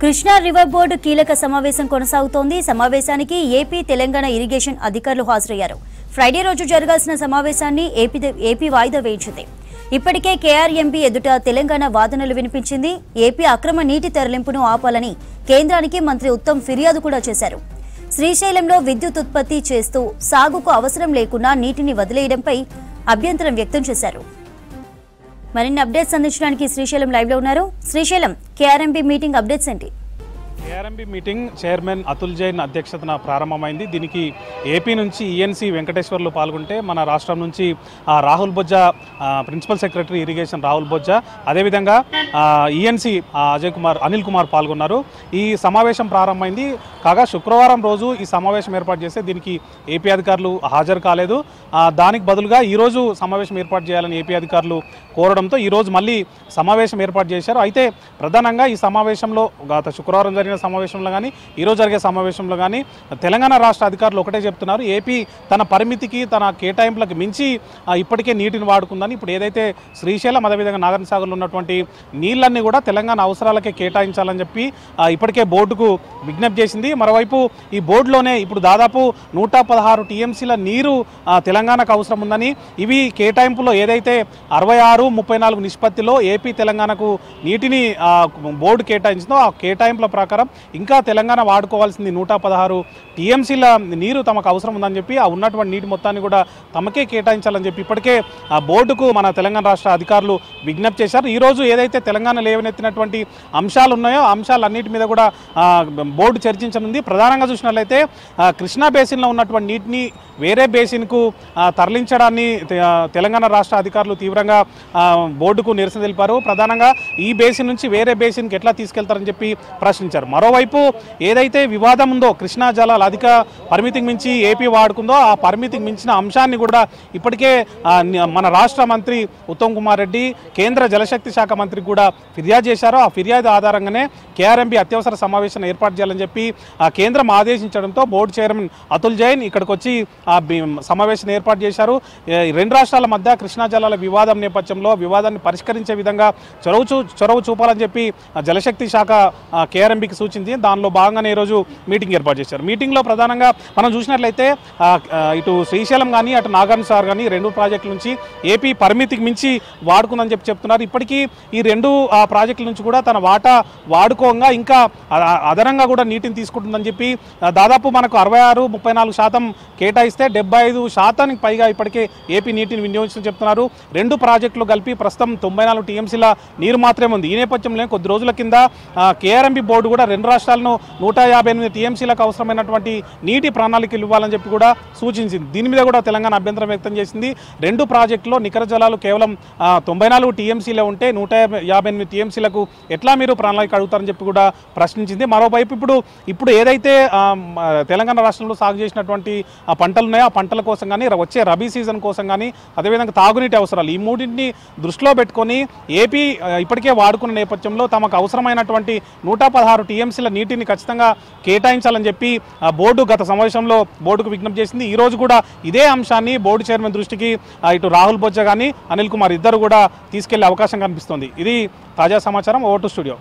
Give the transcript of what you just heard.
Krishna river board కీలక సమావేశం కొనసాగుతోంది. సమావేశానికి ఏపీ, తెలంగాణ ఇరిగేషన్ అధికారులు హాజరయ్యారు. ఫ్రైడే రోజు జరగాల్సిన సమావేశాన్ని ఏపీ వాయిదా వేయించింది. ఇప్పటికే కేఆర్ఎంబీ ఎదుట తెలంగాణ వాదనలు వినిపించింది. ఏపీ అక్రమ నీటి తరలింపును ఆపాలని కేంద్రానికి మంత్రి ఉత్తమ్ ఫిర్యాదు కూడా చేశారు. శ్రీశైలంలో విద్యుత్ ఉత్పత్తి చేస్తూ సాగుకు అవసరం లేకుండా నీటిని వదిలేయడంపై అభ్యంతరం వ్యక్తం చేశారు. మరిన్ని అప్డేట్స్ అందించడానికి శ్రీశైలం లైవ్ లో ఉన్నారు. శ్రీశైలం, కేఆర్ఎంబీ మీటింగ్ అప్డేట్స్ ఏంటి? KRMB meeting chairman Atul Jain అధ్యక్షతన ప్రారంభమైంది. దీనికి ఏపీ నుంచి ఈఎన్సీ వెంకటేశ్వర్లు పాల్గొంటే మన రాష్ట్రం నుంచి Rahul Bojja, principal secretary irrigation Rahul Bojja, అదేవిధంగా ఈఎన్సీ అనిల్ కుమార్ పాల్గొన్నారు. ఈ సమావేశం ప్రారంభమైంది. కాగా శుక్రవారం రోజు ఈ సమావేశం ఏర్పాటు చేస్తే దీనికి ఏపీ అధికారులు హాజరు కాలేదు. దానికి బదులుగా ఈరోజు సమావేశం ఏర్పాటు చేయాలని ఏపీ అధికారులు కోరడంతో ఈరోజు మళ్ళీ సమావేశం ఏర్పాటు చేశారు. అయితే ప్రధానంగా ఈ సమావేశంలో గత శుక్రవారం జరిగిన సమావేశంలో కానీ ఈరోజు జరిగే సమావేశంలో కానీ తెలంగాణ రాష్ట్ర అధికారులు ఒకటే చెప్తున్నారు, ఏపీ తన పరిమితికి, తన కేటాయింపులకు మించి ఇప్పటికే నీటిని వాడుకుందని. ఇప్పుడు ఏదైతే శ్రీశైలం అదేవిధంగా నాగార్జున సాగర్లో ఉన్నటువంటి నీళ్ళన్నీ కూడా తెలంగాణ అవసరాలకే కేటాయించాలని చెప్పి ఇప్పటికే బోర్డుకు విజ్ఞప్తి చేసింది. మరోవైపు ఈ బోర్డులోనే ఇప్పుడు దాదాపు 116 టీఎంసీల నీరు తెలంగాణకు అవసరం ఉందని, ఇవి కేటాయింపులో ఏదైతే 66-34 నిష్పత్తిలో ఏపీ తెలంగాణకు నీటిని బోర్డు కేటాయించిందో ఆ కేటాయింపుల ప్రకారం ఇంకా తెలంగాణ వాడుకోవాల్సింది 116 టీఎంసీల నీరు తమకు అవసరం ఉందని చెప్పి ఆ ఉన్నటువంటి నీటి మొత్తాన్ని కూడా తమకే కేటాయించాలని చెప్పి ఇప్పటికే ఆ బోర్డుకు మన తెలంగాణ రాష్ట్ర అధికారులు విజ్ఞప్తి చేశారు. ఈరోజు ఏదైతే తెలంగాణ లేవనెత్తినటువంటి అంశాలు ఉన్నాయో ఆ అంశాలన్నిటి మీద కూడా బోర్డు చర్చించనుంది. ప్రధానంగా చూసినట్లయితే కృష్ణా బేసిన్లో ఉన్నటువంటి నీటిని వేరే బేసిన్కు తరలించడాన్ని తెలంగాణ రాష్ట్ర అధికారులు తీవ్రంగా బోర్డుకు నిరసన తెలిపారు. ప్రధానంగా ఈ బేసిన్ నుంచి వేరే బేసిన్కి ఎట్లా తీసుకెళ్తారని చెప్పి ప్రశ్నించారు. మరోవైపు ఏదైతే వివాదం ఉందో కృష్ణా జలాలు అధిక పరిమితికి మించి ఏపీ వాడుకుందో ఆ పరిమితికి మించిన అంశాన్ని కూడా ఇప్పటికే మన రాష్ట్ర మంత్రి ఉత్తమ్ కుమార్ రెడ్డి కేంద్ర జలశక్తి శాఖ మంత్రికి కూడా ఫిర్యాదు చేశారు. ఆ ఫిర్యాదు ఆధారంగానే కేఆర్ఎంబీ అత్యవసర సమావేశం ఏర్పాటు చేయాలని చెప్పి కేంద్రం ఆదేశించడంతో బోర్డు చైర్మన్ అతుల్ జైన్ ఇక్కడికి వచ్చి సమావేశం ఏర్పాటు చేశారు. రెండు రాష్ట్రాల మధ్య కృష్ణా జలాల వివాదం నేపథ్యంలో వివాదాన్ని పరిష్కరించే విధంగా చొరవ చూపాలని చెప్పి జలశక్తి శాఖ కేఆర్ఎంబీకి సూచించింది. దానిలో భాగంగానే ఈరోజు మీటింగ్ ఏర్పాటు చేశారు. మీటింగ్లో ప్రధానంగా మనం చూసినట్లయితే ఇటు శ్రీశైలం కానీ అటు నాగార్జున సాగర్ కానీ రెండు ప్రాజెక్టుల నుంచి ఏపీ పరిమితికి మించి వాడుకుందని చెప్తున్నారు. ఇప్పటికీ ఈ రెండు ప్రాజెక్టుల నుంచి కూడా తన వాటా వాడుకోగా ఇంకా అదనంగా కూడా నీటిని తీసుకుంటుందని చెప్పి దాదాపు మనకు 66-34% కేటాయిస్తే 75% పైగా ఇప్పటికే ఏపీ నీటిని వినియోగించని చెప్తున్నారు. రెండు ప్రాజెక్టులు కలిపి ప్రస్తుతం 94 టీఎంసీల నీరు మాత్రమే ఉంది. ఈ నేపథ్యంలో కొద్ది రోజుల కింద కేఆర్ఎంబీ బోర్డు కూడా రెండు రాష్ట్రాలను 158 టీఎంసీలకు అవసరమైనటువంటి నీటి ప్రణాళికలు ఇవ్వాలని చెప్పి కూడా సూచించింది. దీని మీద కూడా తెలంగాణ అభ్యంతరం వ్యక్తం చేసింది. రెండు ప్రాజెక్టులో నికర జలాలు కేవలం 94 టీఎంసీలే ఉంటే 158 టీఎంసీలకు ఎట్లా మీరు ప్రణాళిక అడుగుతారని చెప్పి కూడా ప్రశ్నించింది. మరోవైపు ఇప్పుడు ఏదైతే తెలంగాణ రాష్ట్రంలో సాగు చేసినటువంటి పంటలు ఉన్నాయో ఆ పంటల కోసం కానీ వచ్చే రబీ సీజన్ కోసం కానీ అదేవిధంగా తాగునీటి అవసరాలు ఈ మూడింటిని దృష్టిలో పెట్టుకొని ఏపీ ఇప్పటికే వాడుకున్న నేపథ్యంలో తమకు అవసరమైనటువంటి 116 టీఎంసీల నీటిని ఖచ్చితంగా కేటాయించాలని చెప్పి బోర్డు గత సమావేశంలో బోర్డుకు విజ్ఞప్తి చేసింది. ఈ రోజు కూడా ఇదే అంశాన్ని బోర్డు చైర్మన్ దృష్టికి ఇటు రాహుల్ బొజ్జా కానీ అనిల్ కుమార్ ఇద్దరు కూడా తీసుకెళ్లే అవకాశం కనిపిస్తోంది. ఇది తాజా సమాచారం. Over to studio.